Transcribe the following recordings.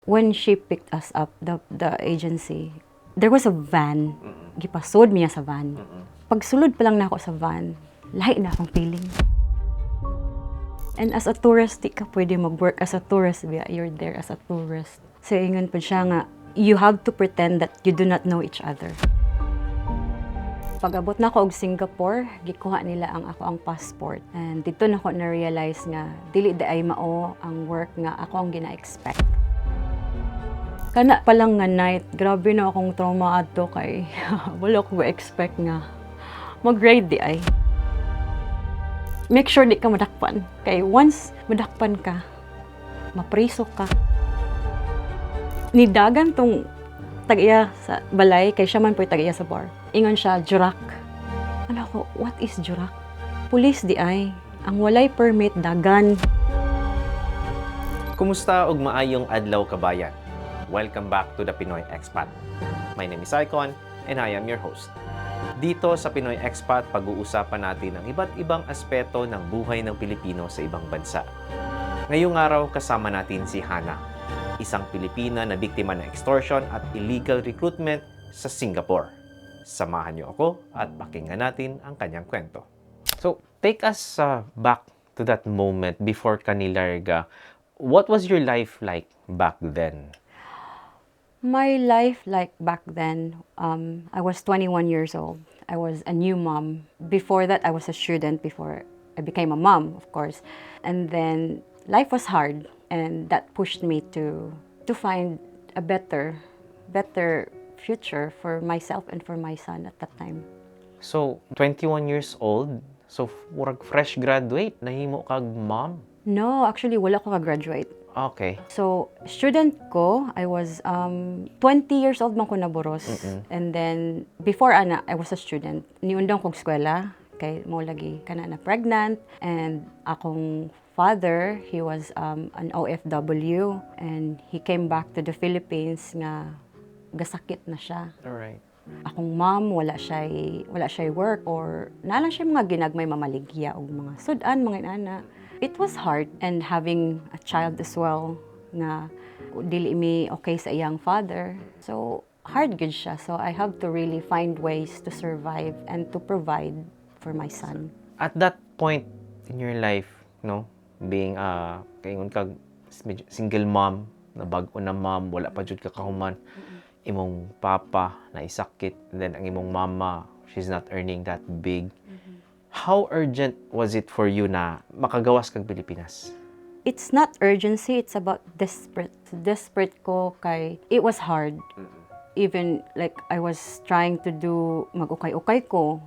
When she picked us up, the agency, there was a van. Gipasod niya sa van. Pagsulod pa lang na ako sa van, lahi na akong feeling. And as a tourist, di ka pwede mag-work as a tourist. You're there as a tourist. So, ingon po siya nga, you have to pretend that you do not know each other. Pag-abot na ako og Singapore, gikuha nila ako ang passport. And dito na ako na-realize nga, dili ay mao ang work nga ako ang gina-expect. Kana pa lang nga night, grabe na akong trauma adto kay wala ko expect nga mag-grade di ay. Make sure di ka madakpan. Kay once madakpan ka, mapriso ka. Nidagan tong tag-iya sa balay, kay siya man po'y tag-iya sa bar. Ingon siya, jurak. Ano ko, what is jurak? Police di ay. Ang walay permit, dagan. Kumusta og maayong adlaw kabayan? Welcome back to the Pinoy Expat. My name is Icon and I am your host. Dito sa Pinoy Expat, pag-uusapan natin ang iba't ibang aspeto ng buhay ng Pilipino sa ibang bansa. Ngayong araw kasama natin si Hana, isang Filipina na biktima ng extortion at illegal recruitment sa Singapore. Samahan niyo ako at pakinggan natin ang kanyang kwento. So, take us back to that moment before kanilarga. What was your life like back then? My life like back then, I was 21 years old. I was a new mom. Before that, I was a student before I became a mom, of course. And then life was hard, and that pushed me to find a better future for myself and for my son at that time. So, 21 years old, so murag fresh graduate, nahimo kag mom? No, actually wala ko ka-graduate. Okay. So, student ko, I was 20 years old man ko naboros. And then, before ana, I was a student. Niundang kong eskwela, kay mo lagi kana na pregnant. And akong father, he was an OFW. And he came back to the Philippines nga gasakit na siya. Alright. Akong mom, wala siya work or nalang siya mga ginagmay mamaligya o mga sudan, mga inana. It was hard, and having a child as well nga dili mi okay sa iyang father. So hard good siya. So I have to really find ways to survive and to provide for my son. At that point in your life, no, being kaingon kag single mom, na bag-o na mom, wala pa jud ka kahuman. Imong papa na isakit, and then ang imong mama, she's not earning that big. How urgent was it for you na makagawas kag Pilipinas? It's not urgency, it's about desperate. Desperate ko kay it was hard. Even like I was trying to do mag-ukay-ukay ko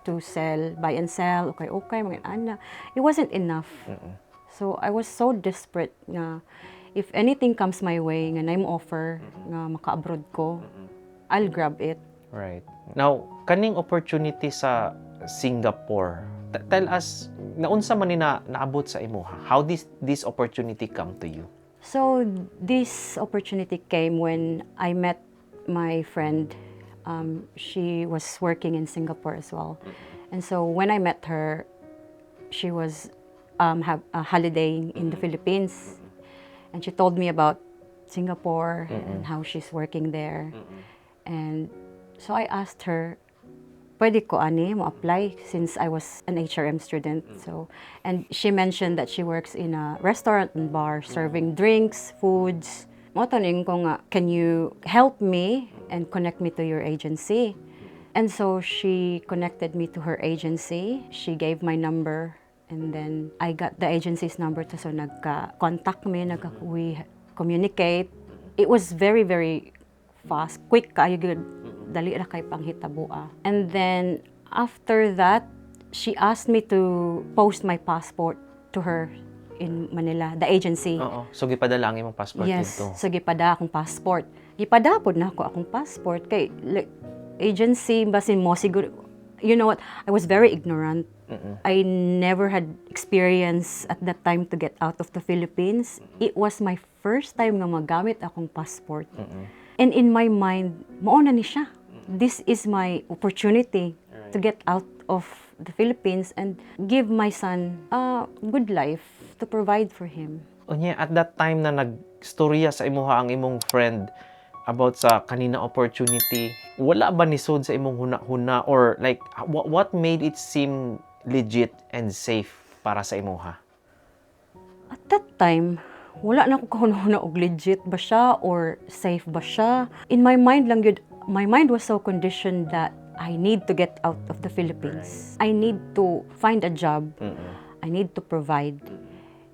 to sell, buy and sell, ukay-ukay, mga ana. It wasn't enough. So I was so desperate nga if anything comes my way nga naim offer nga maka-abroad ko, I'll grab it. Right. Now, kaning opportunity sa Singapore, tell us, naunsa man ni naabot sa imo? How this opportunity come to you? So, this opportunity came when I met my friend. She was working in Singapore as well. And so, when I met her, she was have a holiday in the Philippines. And she told me about Singapore and how she's working there. And so, I asked her, pwede ko mo apply since I was an HRM student. So, and she mentioned that she works in a restaurant and bar serving drinks, foods. Mo taning ko nga, can you help me and connect me to your agency? And so she connected me to her agency. She gave my number, and then I got the agency's number to, so nagka-contact me, we communicate. It was very, very fast, quick, kayo good. Dali ra kay panghitabo. And then after that, she asked me to post my passport to her in Manila, the agency. Oo. So gipadala ang imong passport Yes, dito. so gipada akong passport. Gipada pod na ako akong passport kay like, agency basin mo siguro. You know what? I was very ignorant. I never had experience at that time to get out of the Philippines. It was my first time nga magamit akong passport. And in my mind, mauna ni siya. This is my opportunity to get out of the Philippines and give my son a good life to provide for him. Unya, at that time na storya sa imuha ang imong friend about sa kanina opportunity? Wala ba nisod sa imong huna-huna, or like what made it seem legit and safe para sa imuha? At that time, wala na ako kahuna-huna og legit ba siya or safe ba siya. In my mind lang yun, my mind was so conditioned that I need to get out of the Philippines. I need to find a job. I need to provide.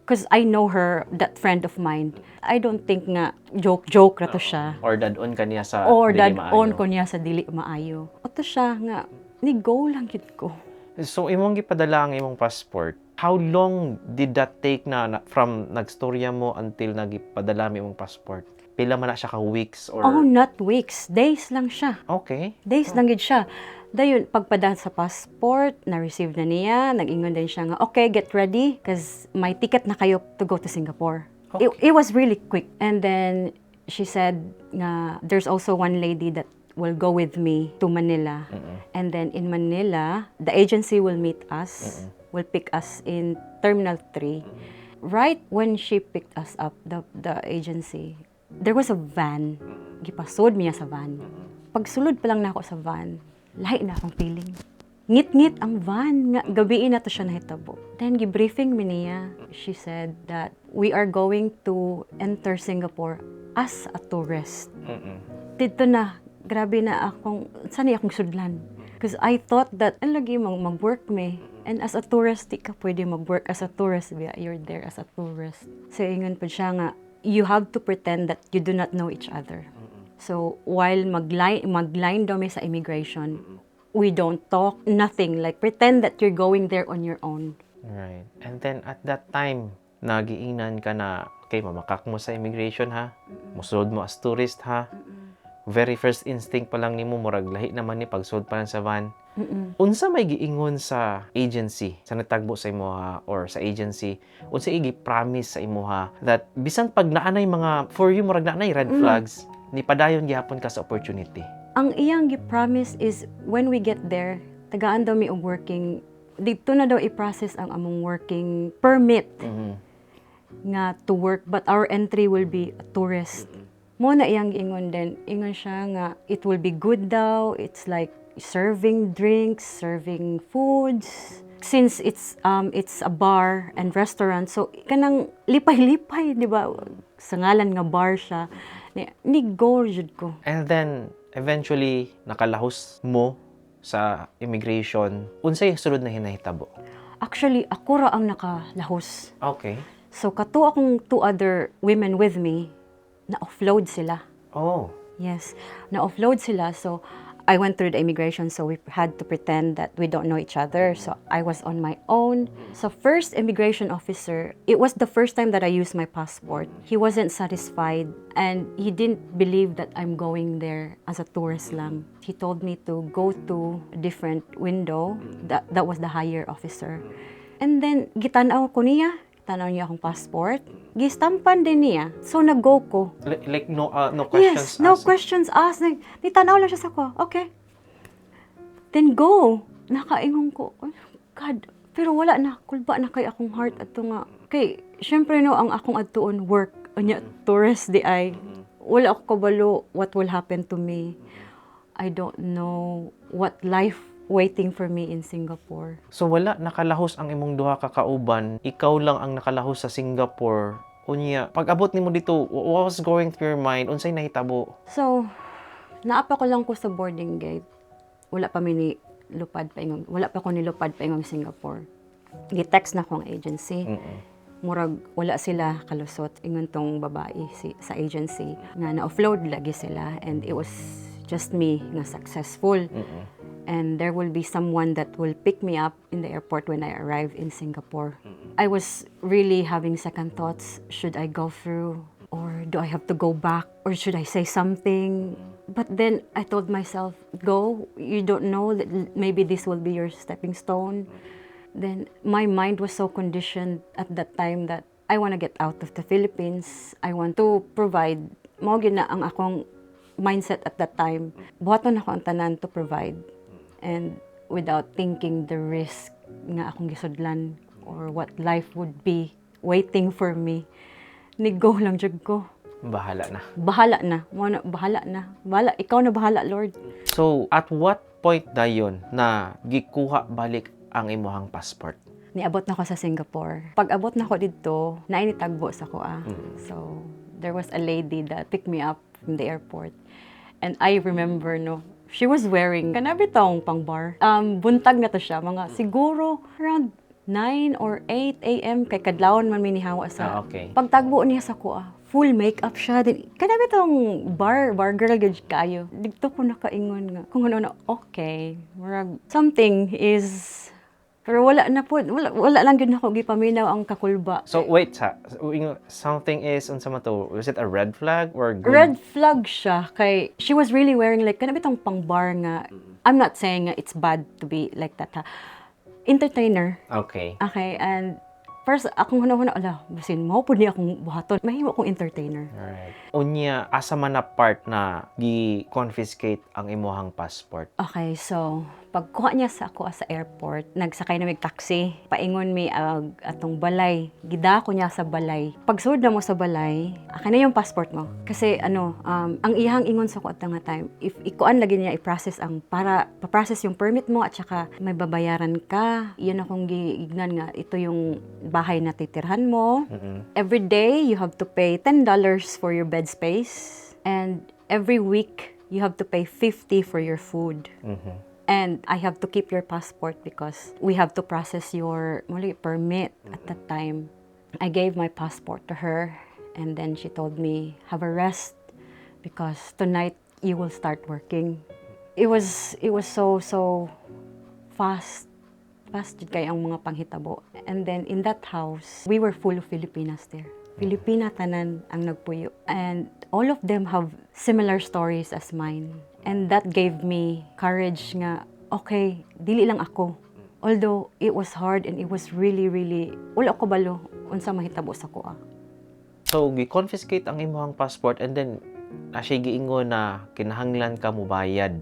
Because I know her, that friend of mine. I don't think nga joke na to siya. Or dadon ka niya sa Or dili dad-on maayo? ko niya sa dili maayo. O to siya nga, ni go lang yun ko. So, imong gipadala ang imong passport. How long did that take na from nagstorya mo until nagipadala mo imong passport? Pila man na siya ka weeks or... Oh, not weeks. Days lang siya. Okay. Days lang yun siya. Dayon, pagpadaan sa passport, na-receive na niya, nag-ingon din siya nga, okay, get ready, because may ticket na kayo to go to Singapore. Okay. It was really quick. And then, she said nga, there's also one lady that will go with me to Manila. And then, in Manila, the agency will meet us, will pick us in Terminal 3. Right when she picked us up, the agency, there was a van. Gipasod niya sa van. Pagsulod pa lang na ako sa van, lahi na akong feeling. Ngit-ngit ang van, nga gabiin na to siya nahitabo. Then gibriefing mi niya, she said that we are going to enter Singapore as a tourist. Dito na, grabe na akong, saan akong sudlan? Because I thought that, ang lagi mag-work me. And as a tourist, di ka pwede mag-work as a tourist. You're there as a tourist. So, ingon pa siya nga, you have to pretend that you do not know each other. So, while mag-line daw may sa immigration, we don't talk, nothing. Like, pretend that you're going there on your own. Right. And then, at that time, nagiinan ka na, okay, mamakak mo sa immigration, ha? Musod mo as tourist, ha? Very first instinct pa lang nimo murag lahi naman ni pagsud pa lang sa van. Unsa may giingon sa agency, sa nagtagbo sa imuha or sa agency, unsa i-promise sa imuha that bisan pag naanay mga for you murag naanay red flags, ni padayon gihapon ka sa opportunity? Ang iyang gi-promise is when we get there, tagaan daw mi og working, dito na daw i-process ang among working permit nga to work, but our entry will be a tourist. Mo na iyang ingon din, ingon siya nga it will be good daw, it's like serving drinks, serving foods. Since it's a bar and restaurant, so kanang lipay-lipay, di ba? Sa ngalan nga bar siya. Ni go jud ko. And then eventually nakalahos mo sa immigration. Unsay sulod na hinahitabo? Actually, ako ra ang nakalahos. Okay. So kato akong two other women with me, na-offload sila. Oh. Yes, na-offload sila. So, I went through the immigration, so we had to pretend that we don't know each other. So, I was on my own. So, first immigration officer, it was the first time that I used my passport. He wasn't satisfied, and he didn't believe that I'm going there as a tourist lang. He told me to go to a different window. That was the higher officer. And then, gitanaw ko niya. Tanaw niya akong passport. Gistampan din niya. So, nag-go ko. Like no questions Yes, no asked? questions asked. Nitanaw lang siya sa ko. Okay. Then go. Nakaingon ko. Oh, God. Pero wala na. Kulba na kay akong heart. Ato nga. Kay, syempre no, ang akong adtuon work. Anya, tourist di ay. Wala ako kabalo what will happen to me. I don't know what life waiting for me in Singapore. So wala nakalahos ang imong duha ka kauban, ikaw lang ang nakalahos sa Singapore. Unya, pag abot nimo dito, what was going through your mind? Unsay nahitabo? So, naapa ko lang ko sa boarding gate. Wala pa mi lupad pa ingong, wala pa ko nilupad pa ingong Singapore. Gi-text na ko ang agency. Murag wala sila kalusot ingon tong babae sa agency nga na-offload lagi sila, and it was just me nga successful. And there will be someone that will pick me up in the airport when I arrive in Singapore. I was really having second thoughts. Should I go through? Or do I have to go back? Or should I say something? But then I told myself, go. You don't know that maybe this will be your stepping stone. Then my mind was so conditioned at that time that I want to get out of the Philippines. I want to provide. Mao gyud na ang akong mindset at that time. Buhaton ako ang tanan to provide. And without thinking the risk nga akong gisudlan or what life would be waiting for me, ni-go lang jud ko. Bahala na. Bahala na. Bahala na. Bahala. Ikaw na bahala, Lord. So, at what point dayon na gikuha balik ang imuhang passport? Niabot na ako sa Singapore. Pag abot na ako dito, nainitagbo sa ko So, there was a lady that picked me up from the airport. And I remember, no, she was wearing kanabitong pang bar. Buntag na to siya. Mga siguro around 9 or 8 a.m. kay kadlawon man minihawa sa. Okay. Pagtagbo niya sa ko, full makeup siya. Din kanabitong bar girl gud kayo. Dito ko nakaingon nga. Kung ano, okay. Murag, something is. Pero wala na po, wala lang yun ako gipaminaw ang kakulba. So, wait, something is, unsa man to? Was it a red flag or good? Red flag siya, kay she was really wearing like, kanabitong pang bar nga, I'm not saying nga it's bad to be like that ha. Entertainer. Okay. Okay, and first, akong huna-huna, basin mo po niya akong buhaton. Mahimo akong entertainer. Alright. Unya, asa man na part na gi-confiscate ang imuhang passport? Okay, so, pagkuha niya sa ako sa airport, nagsakay na may taxi. Paingon mi atong balay. Gida ko niya sa balay. Pagsulod na mo sa balay, na yung passport mo. Kasi ang ihang ingon sa ko at nga time, if ikuan lagi niya i-process ang para pa-process yung permit mo at saka may babayaran ka. Iyon akong giignan nga ito yung bahay na titirhan mo. Every day you have to pay $10 for your bed space, and every week you have to pay $50 for your food. And I have to keep your passport because we have to process your permit at that time. I gave my passport to her, and then she told me, have a rest because tonight you will start working. It was so fast jud kay ang mga panghitabo. And then in that house, we were full of Filipinas there. Filipina tanan ang nagpuyo. And all of them have similar stories as mine. And that gave me courage nga, okay, dili lang ako. Although it was hard and it was really, wala ko balo unsa mahitabo sa kuha. So, gi-confiscate ang imuhang passport and then asya giingon na kinahanglan ka mo bayad.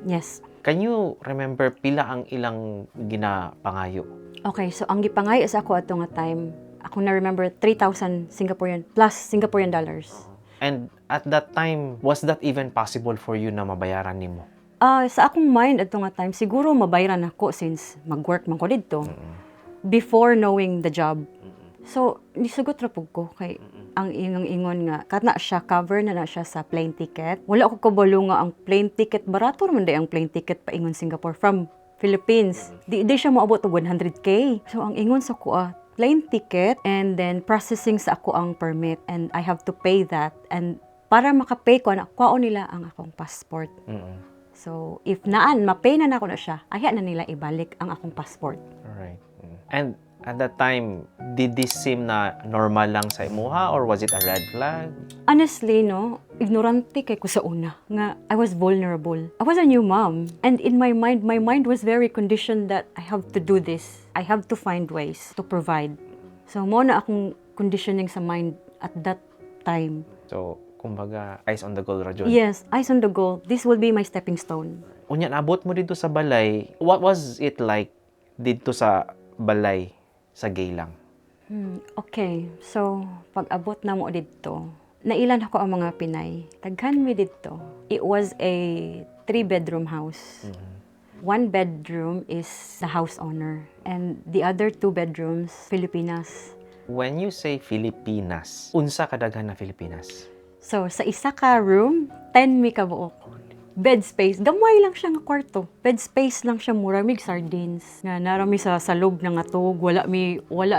Yes. Can you remember pila ang ilang ginapangayo? Okay, so ang gipangayo sa ako ato nga time, ako na remember 3,000 Singaporean plus Singaporean dollars. And at that time, was that even possible for you na mabayaran nimo? Sa akong mind ato nga time, siguro mabayaran ako since mag-work man ko dito. Before knowing the job. So, nisugot ra pug ko kay ang ingon nga kana siya cover na siya sa plane ticket. Wala ko kabalo nga ang plane ticket barato man day ang plane ticket paingon Singapore from Philippines. Di siya moabot og 100K. So ang ingon sa ko plane ticket and then processing sa ako ang permit and I have to pay that, and para makapay ko na kuhaon nila ang akong passport. So if naan mapay na nako na siya, aya na nila ibalik ang akong passport. Alright. And at that time, did this seem na normal lang sa imuha or was it a red flag? Honestly, no, ignorante kay ko sa una nga I was vulnerable. I was a new mom, and in my mind was very conditioned that I have to do this. I have to find ways to provide. So mo na akong conditioning sa mind at that time. So, kumbaga, eyes on the goal ra jud. Yes, eyes on the goal. This will be my stepping stone. Unya naabot mo dito sa balay. What was it like dito sa balay sa Geylang? Okay, so pag abot na mo dito, nailan ako ang mga Pinay. Daghan mi dito. It was a 3-bedroom house. 1 bedroom is the house owner, and the other 2 bedrooms, Filipinas. When you say Filipinas, unsa kadaghan na Filipinas? So sa isa ka room, 10 mi ka buok. Bed space, gamay lang siya nga kwarto. Bed space lang siya, mura mig sardines. Nga narami sa salog na nga tug, wala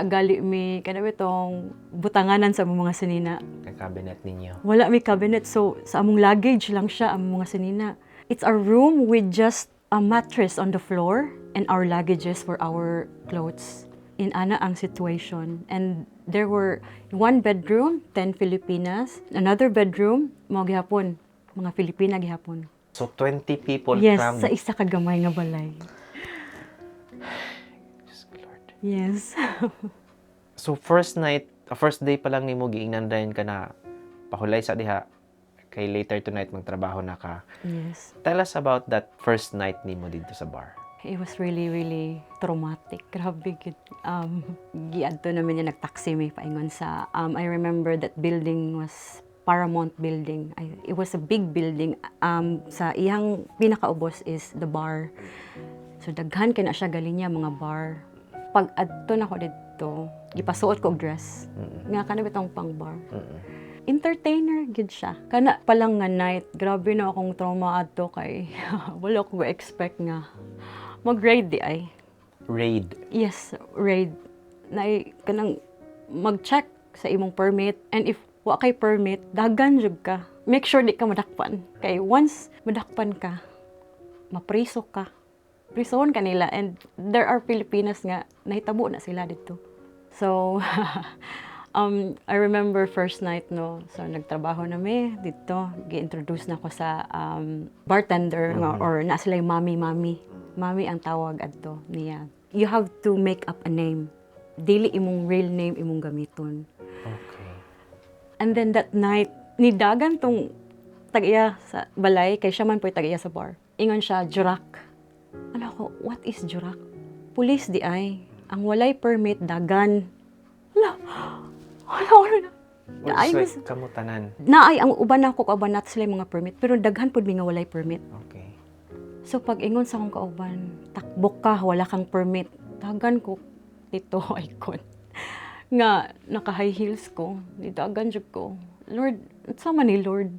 gali mi kana bitong butanganan sa among mga sinina. Kay cabinet ninyo. Wala mi cabinet, so sa among luggage lang siya ang mga sinina. It's a room with just a mattress on the floor and our luggages for our clothes. In ana ang situation, and there were 1 bedroom, 10 Filipinas, another bedroom, mga gihapon, mga Filipina gihapon. So 20 people Yes, crammed. sa isa ka gamay nga balay. Just Lord. Yes. So first day pa lang nimo giingnan dayon ka na pahulay sa diha kay later tonight magtrabaho na ka. Yes. Tell us about that first night nimo dito sa bar. It was really traumatic. Grabe gid. Giadto namin yung nagtaksi may paingon sa I remember that building was Paramount building. It was a big building. Sa iyang pinakaubos is the bar. So daghan kay na siya galing niya mga bar. Pag adto na ko dito, gipasuot ko og dress. Nga kana bitong pang bar. Entertainer gid siya. Kana pa lang nga night, grabe na akong trauma adto kay wala ko expect nga mag-raid di ay. Raid. Yes, raid. Na kanang mag-check sa imong permit, and if wa kay permit, dagan jud ka. Make sure di ka madakpan. Kay once madakpan ka, mapriso ka. Prisohon ka nila, and there are Filipinas nga nahitabo na sila dito. So I remember first night, no, so nagtrabaho na mi dito, gi-introduce na ko sa bartender nga, or na sila yung mami. Mami ang tawag adto niya. You have to make up a name. Dili imong real name imong gamiton. Okay. And then that night, nidagan tong tag-iya sa balay, kay siya man po'y tag-iya sa bar. Ingon siya, jurak. Ano ko, what is jurak? Police di ay. Ang walay permit, dagan. Wala na. It's like kamutanan. Naay, ang uban na ko kauban sila yung mga permit, pero daghan po mi nga walay permit. Okay. So pag ingon sa akong kauban, takbo ka, wala kang permit. Dagan ko, Tito Icon. Nga, naka-high heels ko. Nidagan jud ko. Lord, sama ni Lord.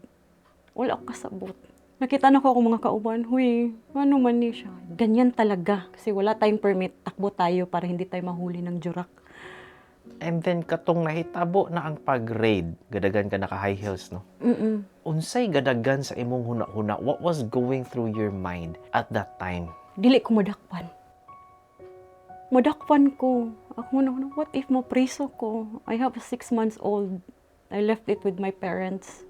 Wala ko kasabot. Nakita na ko akong mga kauban, huy, ano man ni siya. Ganyan talaga. Kasi wala tayong permit, takbo tayo para hindi tayo mahuli ng jurak. And then katong nahitabo na ang pag-raid, gadagan ka naka-high heels, no? Unsay gadagan sa imong huna-huna? What was going through your mind at that time? Dili ko madakpan. Madakpan ko. Ako na, what if mapriso ko? I have a 6 months old. I left it with my parents.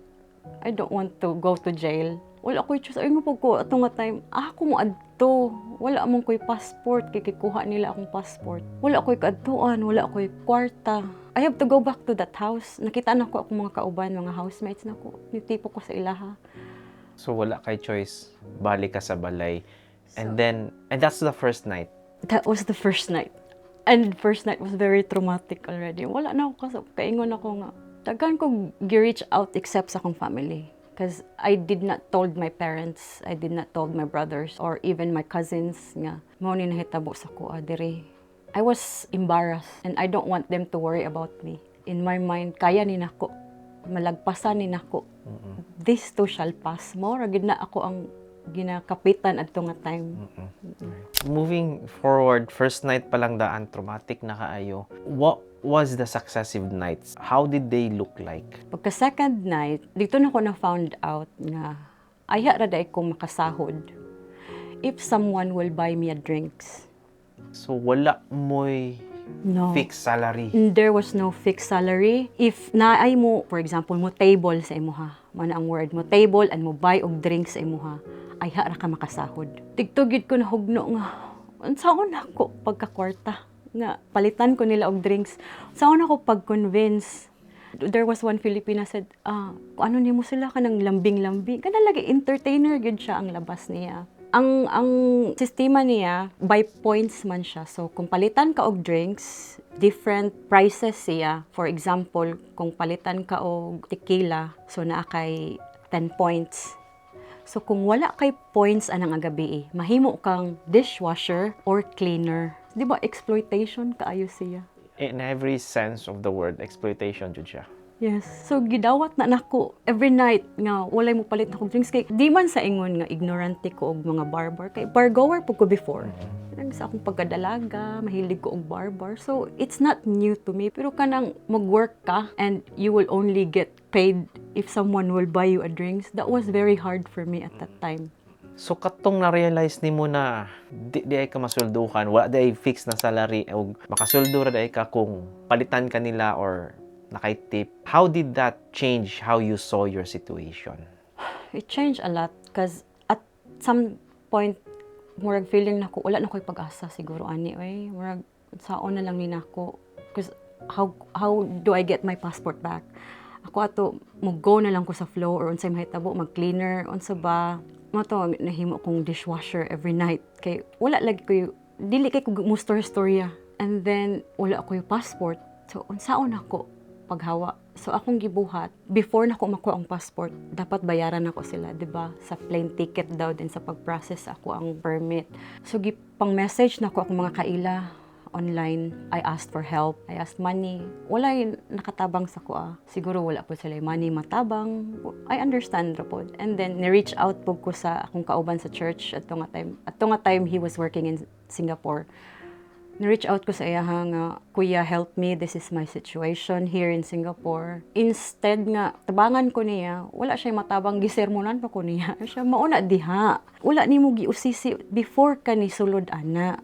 I don't want to go to jail. Wala ko'y choose. Ay nga po ko, atong nga time, ako mo adto. Wala among ko'y passport, kikikuha nila akong passport. Wala ko'y kaadtuan, wala ko'y kwarta. I have to go back to that house. Nakita na ko akong mga kauban, mga housemates na ko. Nitipo ko sa ilaha. So wala kay choice, balik ka sa balay. And that's the first night. That was the first night. And first night was very traumatic already. Wala na ako kasi kaingon ako nga. Tagan ko gi-reach out except sa akong family. Because I did not told my parents, I did not told my brothers, or even my cousins nga. Mao ni nahitabo sa ko diri. I was embarrassed and I don't want them to worry about me. In my mind, kaya ni nako. Malagpasan ni nako. This too shall pass. Mao ra gid na ako ang ginakapitan adto nga time. Moving forward, first night pa lang daan, traumatic na kaayo. What was the successive nights? How did they look like? Pagka second night, dito na ko na found out nga aya ra day ko makasahod if someone will buy me a drinks. So wala mo'y No. fixed salary. There was no fixed salary. If naay mo, for example, mo table sa imuha, man ang word mo table and mo buy og drinks sa imuha, ay ra ka makasahod. Tigtugid ko na hugno nga, unsaon ako pagkakwarta nga palitan ko nila og drinks. Unsaon ako pag-convince. There was one Filipina said, kung ano niyo mo sila kanang lambing-lambing. Kana lagi entertainer gyud siya ang labas niya. Ang sistema niya, by points man siya. So, kung palitan ka og drinks, different prices siya. For example, kung palitan ka og tequila, so naa kay 10 points. So, kung wala kay points anang agabi, mahimo kang dishwasher or cleaner. Di ba, exploitation kaayo siya. In every sense of the word, exploitation jud siya. Yes. So, gidawat na nako every night nga walay mo palit na kong drinks. Kay di man sa ingon nga ignorante ko og mga barbar. Kay bargoer po ko before. Sa akong pagkadalaga, mahilig ko og barbar. So, it's not new to me. Pero kanang mag-work ka and you will only get paid if someone will buy you a drinks. That was very hard for me at that time. So katong na-realize nimo na di ay ka masulduhan, wala di ay fixed na salary o makasuldo ra di ay ka kung palitan ka nila or nakay-tip. How did that change how you saw your situation? It changed a lot because at some point, murag feeling na ko, wala na ko'y pag-asa siguro, ani, oy. Murag, saon na lang ni nako. Because how do I get my passport back? Ako ato, mag-go na lang ko sa flow or unsay mahitabo, mag-cleaner, unsa ba. Mato, nahimo kong dishwasher every night. Kay wala lagi ko, dili kay ko mo storya. And then, wala ko yung passport. So, unsaon ako? paghawa. So akong gibuhat, before na ko makuha ang passport, dapat bayaran ako sila, di ba? Sa plane ticket daw din sa pag-process ako ang permit. So gipang message na ko akong mga kaila online. I asked for help. I asked money. Wala yung nakatabang sa ko. Siguro wala po sila yung money matabang. I understand ra po. And then ni-reach out po ko sa akong kauban sa church at nga time. At nga time he was working in Singapore. Ni-reach out ko sa iya nga, Kuya, help me, this is my situation here in Singapore. Instead nga, tabangan ko niya, wala siya matabang, gisermonan pa ko niya. Siya, mauna diha. Wala ni mo giusisi before ka ni sulod, ana.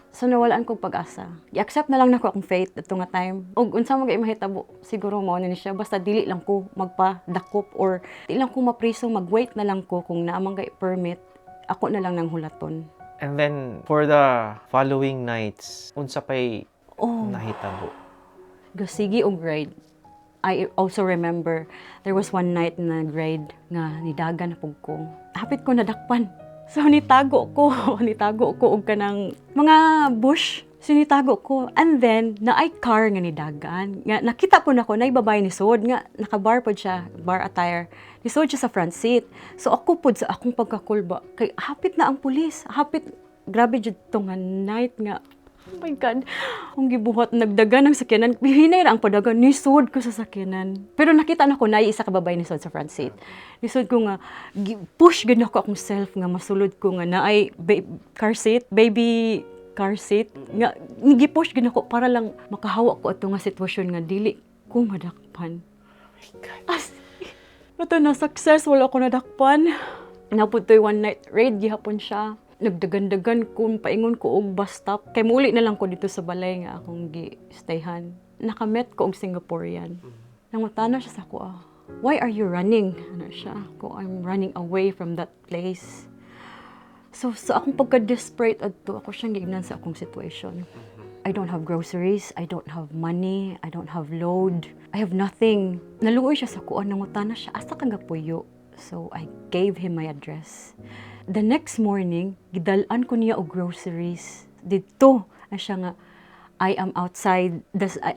So nawalaan ko pag-asa. I-accept na lang nako akong faith at nga time. Og unsa mo mahitabo, siguro mao ni siya, basta dili lang ko magpadakop or dili lang ko mapriso, mag-wait na lang ko kung naamang kay permit, ako na lang nang hulaton. And then, for the following nights, unsa pa'y nahitabo? Gasigi og grade. I also remember, there was one night na grade nga nidagan na pug ko. Hapit ko nadakpan. So nitago ko og kanang mga bush. So nitago ko. And then, naay car nga nidagan. Nga, nakita po na ko, naay babae ni Sod. Nga, nakabar po siya, bar attire. Ni Sod siya sa front seat. So ako po sa akong pagkakulba. Kay, hapit na ang pulis. Hapit, grabe jud tong night nga. Oh my God. Ang gibuhat, nagdagan ng sakyanan. Bihinay ra ang padagan. Ni Sod ko sa sakyanan. Pero nakita na ko, naay isa ka babae ni Sod sa front seat. Ni Sod ko nga, push gid ako akong self nga, masulod ko nga, naay car seat, baby car seat nga gipush gid ako para lang makahawa ko ato nga sitwasyon nga dili ko madakpan. Oh my God. Ito na success, wala ko nadakpan. Naputoy one night raid gihapon siya. Nagdagan-dagan ko, paingon ko og bus stop. Kay muli na lang ko dito sa balay nga akong gi-stayhan. Nakamet ko og Singaporean. Nangutana siya sa ko, why are you running? Ano siya? I'm running away from that place. So akong pagka-desperate adto, ako siyang giignan sa akong situation. I don't have groceries, I don't have money, I don't have load, I have nothing. Naluoy siya sa kuan, nangutana siya, asa ka gapuyo? So I gave him my address. The next morning, gidalan ko niya og groceries. Dito na siya nga, I am outside,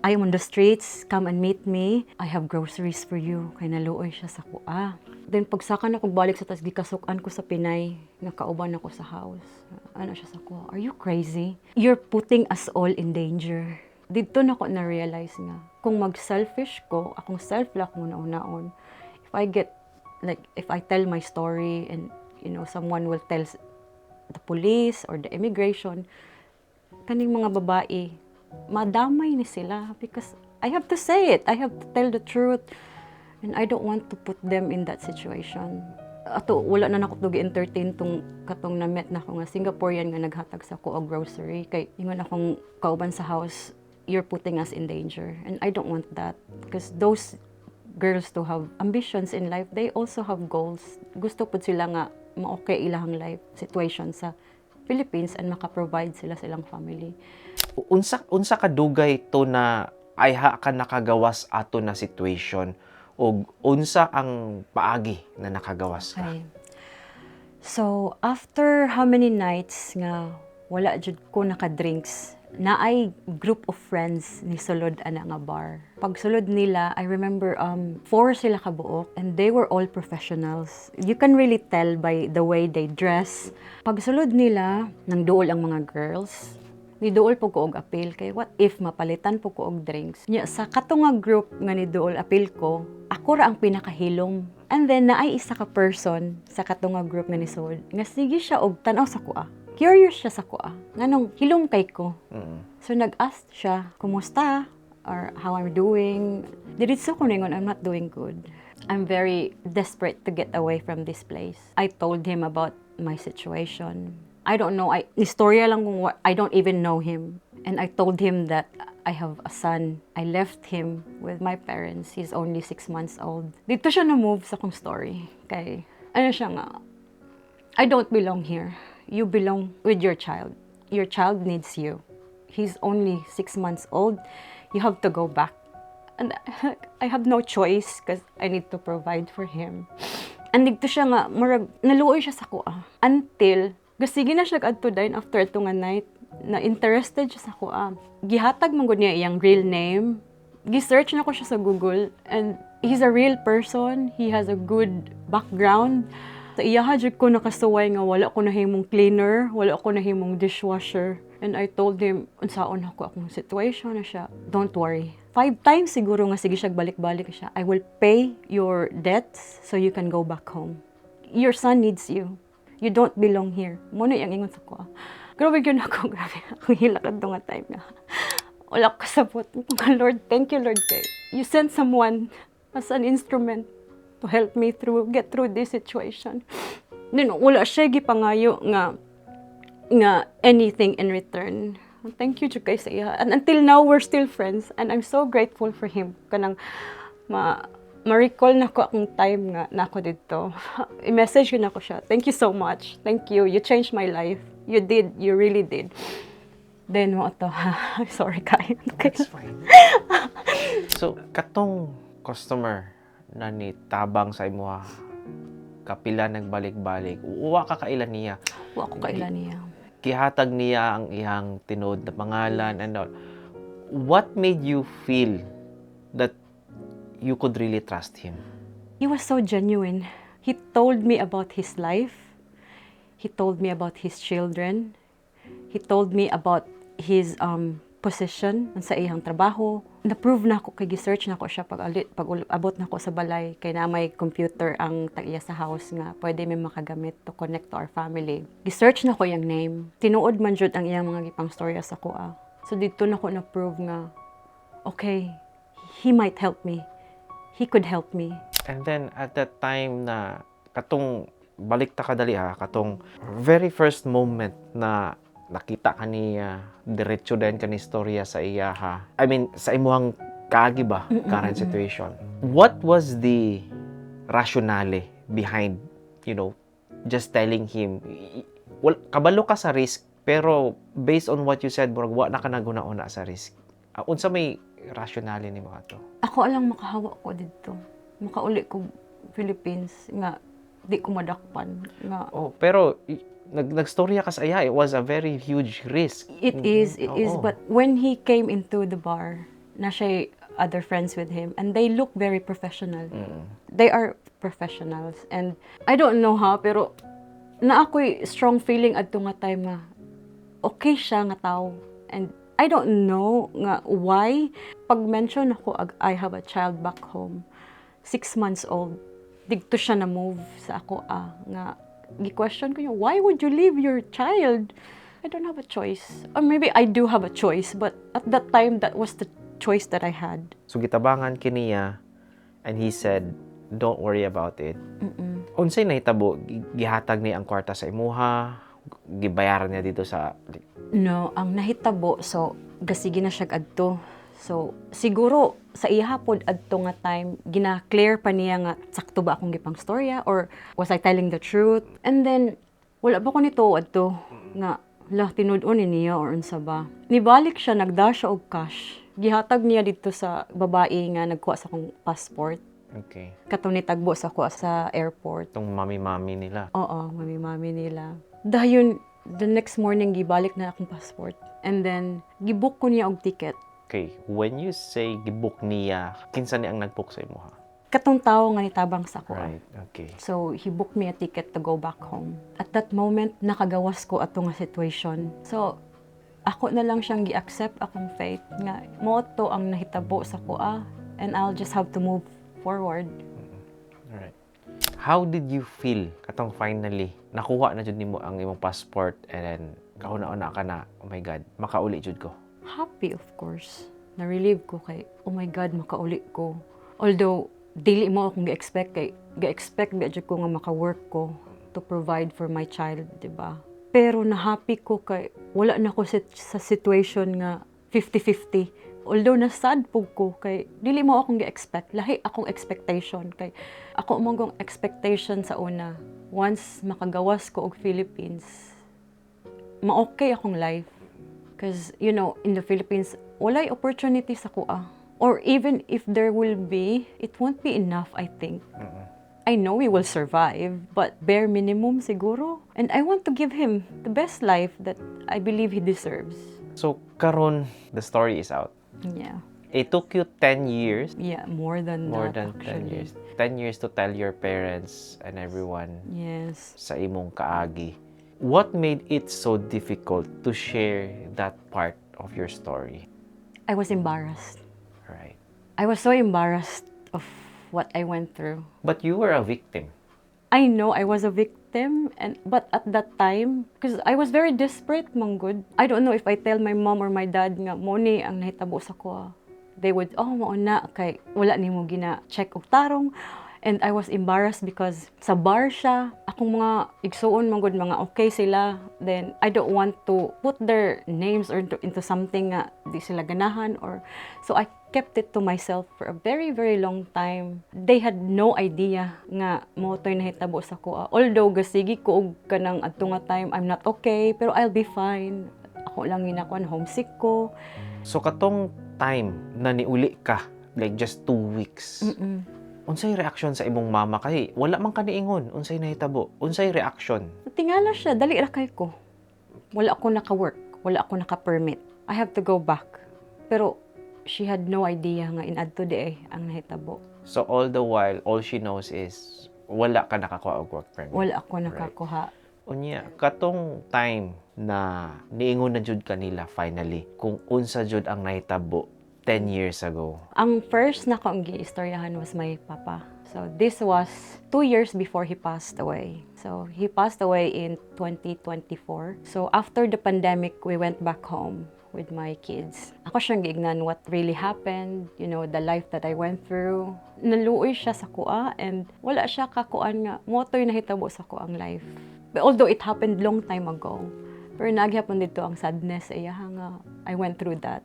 I am on the streets, come and meet me. I have groceries for you. Kay naluoy siya sa kuha. Then pagsakan ako balik sa tas gikasukan ko sa Pinay, nga kauban ako sa house. Ano siya sa kuha, are you crazy? You're putting us all in danger. Dito na ko na-realize nga, kung mag-selfish ko, akong self-lock muna unaon. If I tell my story and, someone will tell the police or the immigration, kaning mga babae, madamay ni sila because I have to say it. I have to tell the truth. And I don't want to put them in that situation. Ato, wala na nako to gi-entertain katong na-met na ko nga Singaporean nga naghatag sa ko og grocery. Kay ingon akong kauban sa house, you're putting us in danger. And I don't want that. Because those girls to have ambitions in life, they also have goals. Gusto po sila nga ma-okay ilahang life situation sa Philippines and maka-provide sila sa ilang family. Unsa kadugay to na ayha ka nakagawas ato na situation o unsa ang paagi na nakagawas ka? Okay. So after how many nights nga wala jud ko naka-drinks, naay group of friends ni sulod ana nga bar. Pag sulod nila, I remember 4 sila ka buok and they were all professionals. You can really tell by the way they dress. Pag sulod nila, nang duol ang mga girls. Ni duol po ko og apil kay what if mapalitan po ko og drinks. Nya sa katong nga group nga ni duol apil ko, ako ra ang pinakahilom. And then naay isa ka person sa katong nga group nga ni Sod nga sige siya og tan-aw sa kuha. Curious siya sa kuha. Nganong hilom kay ko. So nag-ask siya, kumusta? Or how I'm doing? Diritso ko ningon, I'm not doing good. I'm very desperate to get away from this place. I told him about my situation. I don't know, istorya lang kung I don't even know him. And I told him that I have a son. I left him with my parents. He's only 6 months old. Dito siya na-move sa kong story. Kay, ano siya nga, I don't belong here. You belong with your child. Your child needs you. He's only 6 months old. You have to go back. And I have no choice because I need to provide for him. And dito siya nga, naluoy siya sa kuha. Until, gasige na siya adto din after ito nga night, na interested siya sa kuha. Gihatag man gud niya iyang real name, Gi-search na ko siya sa Google and he's a real person. He has a good background. Sa iyaha jud ko nakasuway nga wala ko nahimong cleaner, wala ko nahimong dishwasher. And I told him, unsaon ako akong situation na siya. Don't worry. 5 times siguro nga sige siya balik-balik siya. I will pay your debts so you can go back home. Your son needs you. You don't belong here. Muna yung ingon sa ko. Grabe yun ako. Grabe. Ang hilakad nga time nga. Wala ko sabot. Lord, thank you Lord kay. You sent someone as an instrument to help me get through this situation. Then wala siya gipangayo nga anything in return. Thank you jud kay sa iya. And until now we're still friends and I'm so grateful for him kanang ma-recall na ko akong time nga nako dito. I-message ko na ko siya. Thank you so much. Thank you. You changed my life. You did. You really did. Then mo to. Sorry kayo. That's fine. So katong customer na ni tabang sa imuha kapila nagbalik-balik. Uwa ka kailan niya. Wa ko kailan niya. Gihatag niya ang iyang tinod na pangalan and all. What made you feel that you could really trust him? He was so genuine. He told me about his life. He told me about his children. He told me about his position sa iyang trabaho. Na-prove na ako, kay gi-search na ko siya pag abot na ko sa balay, kay na may computer ang tag-iya sa house nga, pwede may makagamit to connect to our family. Gi-search na ko yung name. Tinuod man jud ang iyang mga gipang storya sa kuha. So dito na ko na-prove nga, okay, he might help me. He could help me. And then at that time na katong balik ta kadali katong very first moment na nakita ka niya, diretso din ka ni storya sa iya I mean, sa imuhang kaagi ba, current situation. What was the rationale behind, just telling him, well, kabalo ka sa risk, pero based on what you said, murag wa na ka naguna-una sa risk. Unsa may rationale ni mga to? Ako lang makahawa ko dito. Makauli ko Philippines nga di ko madakpan nga. Oh, pero nagstorya ka sa iya, it was a very huge risk. It is, but when he came into the bar, na siya other friends with him, and they look very professional. They are professionals, and I don't know how, pero na ako'y strong feeling adto nga time nga, okay siya nga tao, and I don't know nga why, pag-mention ako, I have a child back home, 6 months old, digto siya na move sa ako, nga, gi-question ko niya, why would you leave your child? I don't have a choice. Or maybe I do have a choice, but at that time, that was the choice that I had. So gitabangan kiniya, and he said, don't worry about it. Unsay nahitabo, gihatag ni ang kwarta sa imuha, gibayaran niya dito sa... No, ang nahitabo, so gasigi na siya adto. So siguro sa ihapon adto nga time gina-clear pa niya nga sakto ba akong gipang storya or was I telling the truth? And then wala ba ko nito adto nga tinud-on niya or unsa ba. Nibalik siya, nagda siya og cash. Gihatag niya dito sa babae nga nagkuha sa akong passport. Okay. Katong nitagbo sa kuha sa airport. Itong mami-mami nila. Oo, mami-mami nila. Dayon the next morning gibalik na akong passport. And then gibook ko niya og ticket. Okay, when you say gibook niya, kinsa ni ang nagbook sa imuha? Katong tao nga nitabang sa ako. Right, okay. So, he booked me a ticket to go back home. At that moment, nakagawas ko ato nga situation. So, ako na lang siyang gi-accept akong fate nga mo to ang nahitabo sa kuha and I'll just have to move forward. Alright. How did you feel katong finally nakuha na jud nimo ang imong passport and then kauna-una ka na, oh my God, makauli jud ko? Happy, of course. Na-relieve ko kay, oh my God, makauli ko. Although, dili mo akong ga-expect ko nga maka-work ko to provide for my child, diba? Pero na-happy ko kay, wala na ko sa situation nga 50-50. Although nasad po ko kay, dili mo akong ga-expect. Lahi akong expectation kay, ako mong expectation sa una. Once makagawas ko og Philippines, ma-okay akong life. Because, in the Philippines, walay opportunity sa kuha. Or even if there will be, it won't be enough, I think. I know we will survive, but bare minimum siguro. And I want to give him the best life that I believe he deserves. So, karon the story is out. Yeah. It took you 10 years, Yeah, more than more that than 10 actually. years. 10 years to tell your parents and everyone Yes. sa imong kaagi. What made it so difficult to share that part of your story? I was embarrassed. Right. I was so embarrassed of what I went through. But you were a victim. I know I was a victim, but at that time, because I was very desperate, manggod. I don't know if I tell my mom or my dad nga, mo ni ang nahitabo sa ko. They would, oh, mauna, kay wala ni mo gina-check og tarong. And I was embarrassed because sa bar siya, akong mga igsuon, manggod, mga okay sila. Then, I don't want to put their names or into something nga di sila ganahan. So, I kept it to myself for a very, very long time. They had no idea nga mo to'y nahitabo sa ko. Although, gasigi ko og kanang adto nga time, I'm not okay, pero I'll be fine. Ako lang ginakuan, homesick ko. So katong time na niuli ka, like just 2 weeks, unsay reaction sa imong mama kay wala man ka niingon, unsay nahitabo, unsay reaction? Tingala siya, dali ra kay ko. Wala ako naka-work, wala ako naka-permit. I have to go back. Pero she had no idea nga inadto di ang nahitabo. So all the while, all she knows is wala ka nakakuha og work permit. Wala ako nakakuha. Unya, katong time na niingon na jud kanila finally kung unsa jud ang nahitabo 10 years ago. Ang first na ko ang giistoryahan was my papa. So this was 2 years before he passed away. So he passed away in 2024. So after the pandemic, we went back home with my kids. Ako siyang giignan what really happened, you know, the life that I went through. Naluoy siya sa kuha and wala siya kakuan nga motoy nahitabo sa kuang life. But although it happened long time ago, pero naghapon dito ang sadness sa iya nga I went through that.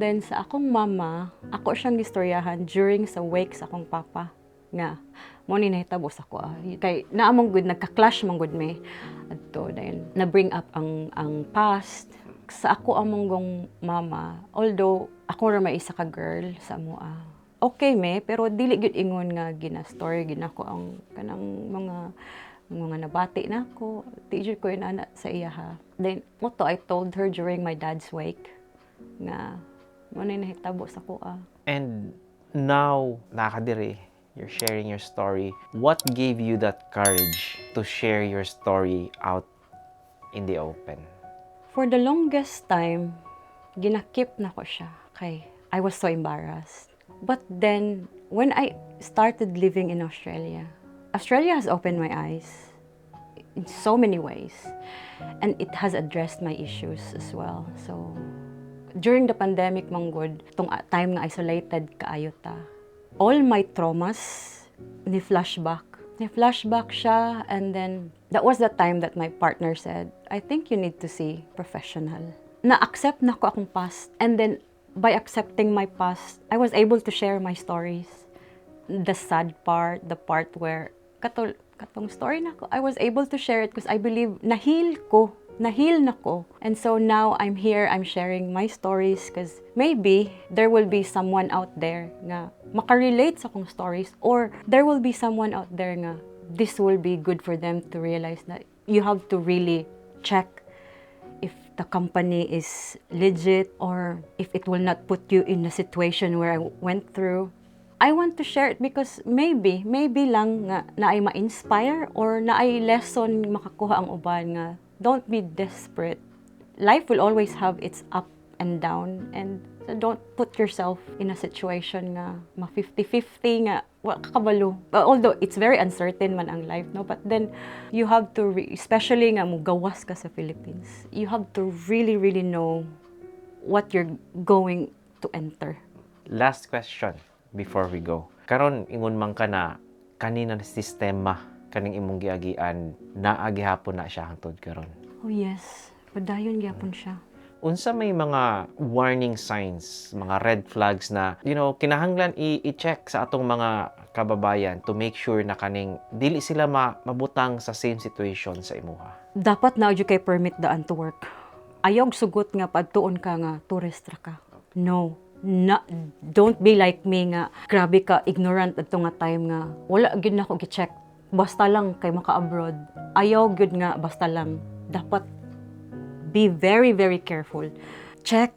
Then sa akong mama, ako siyang gistoryahan during sa wake sa akong papa nga mo ni nahitabo sa ko. Kay naamong good nagka-clash man good me adto then na bring up ang past sa ako among gong mama. Although ako ra may isa ka girl sa mua. Okay me pero dili gyud ingon nga gina-story ginako ang kanang mga nabati na ako, teacher ko yun sa iya ha. Then, moto, I told her during my dad's wake nga, mo na nahitabo sa kuha. And now, nakadiri, you're sharing your story. What gave you that courage to share your story out in the open? For the longest time, ginakip na ko siya. Kay, I was so embarrassed. But then, when I started living in Australia has opened my eyes in so many ways. And it has addressed my issues as well. So, during the pandemic, manggod, itong time nga isolated kaayo ta, all my traumas, ni-flashback. Ni-flashback siya, and then, that was the time that my partner said, I think you need to see professional. Na-accept na ko akong past, and then, by accepting my past, I was able to share my stories. The sad part, the part where katong story na ko, I was able to share it because I believe nahil na ko. And so now I'm here, I'm sharing my stories because maybe there will be someone out there nga makarelate sa akong stories, or there will be someone out there nga this will be good for them to realize that you have to really check if the company is legit or if it will not put you in a situation where I went through. I want to share it because maybe lang nga na ay ma-inspire or na ay lesson makakuha ang uban nga don't be desperate. Life will always have its up and down, and so don't put yourself in a situation nga ma-50-50 nga wala ka kabalo. Although it's very uncertain man ang life, no, but then you have to especially nga mugawas ka sa Philippines, you have to really know what you're going to enter. Last question before we go. Karon ingon man ka na kanina na sistema kaning imong giagian naagihapon na siya hangtod karon. Oh yes, padayon gyapon siya. Unsa may mga warning signs, mga red flags na kinahanglan i-check sa atong mga kababayan to make sure na kaning dili sila mabutang sa same situation sa imuha? Dapat na adyo kay permit daan to work. Ayog sugot nga padtuon ka nga tourist ra ka. No. Don't be like me nga grabe ka ignorant adto nga time nga wala gyud nako gi-check basta lang kay maka-abroad. Ayaw gyud nga basta lang. Dapat be very careful. check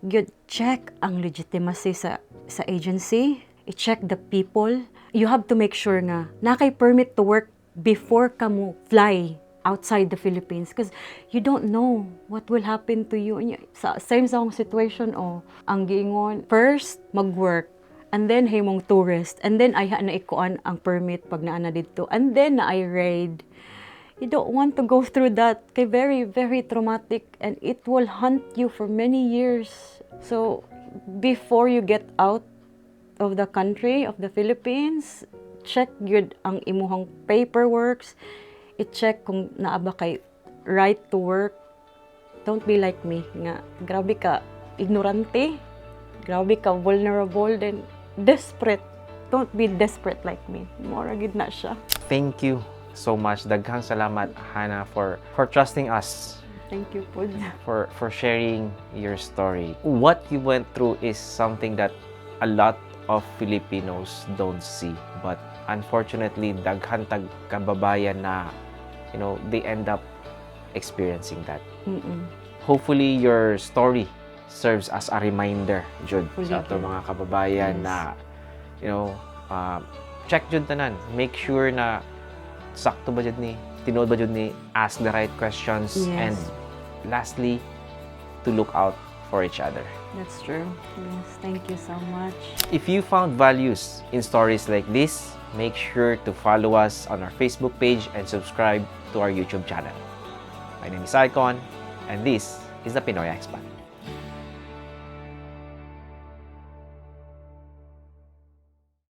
ang legitimacy sa agency. I-check the people. You have to make sure nga nakay permit to work before ka mo fly outside the Philippines, because you don't know what will happen to you. Same sa akong situation, ang giingon, first, mag-work, and then himong tourist, and then ay na ikuan ang permit pag naa na dito, and then na ay raid. You don't want to go through that. Kay very, very traumatic, and it will haunt you for many years. So, before you get out of the country, of the Philippines, check good ang imuhang paperworks. I-check kung naaba kay right to work. Don't be like me nga grabe ka ignorante, grabe ka vulnerable, then desperate. Don't be desperate like me. Mora gid na siya. Thank you so much. Daghang salamat, Hannah, for trusting us. Thank you po. For sharing your story. What you went through is something that a lot of Filipinos don't see, but unfortunately daghan tag kababayan na they end up experiencing that. Hopefully your story serves as a reminder jud sa ato mga kababayan na check jud tanan, make sure na sakto ba jud ni, tinuod ba jud ni, ask the right questions, and lastly, to look out for each other. That's true. Yes, thank you so much. If you found values in stories like this, make sure to follow us on our Facebook page and subscribe to our YouTube channel. My name is Icon, and this is the Pinoy Expat.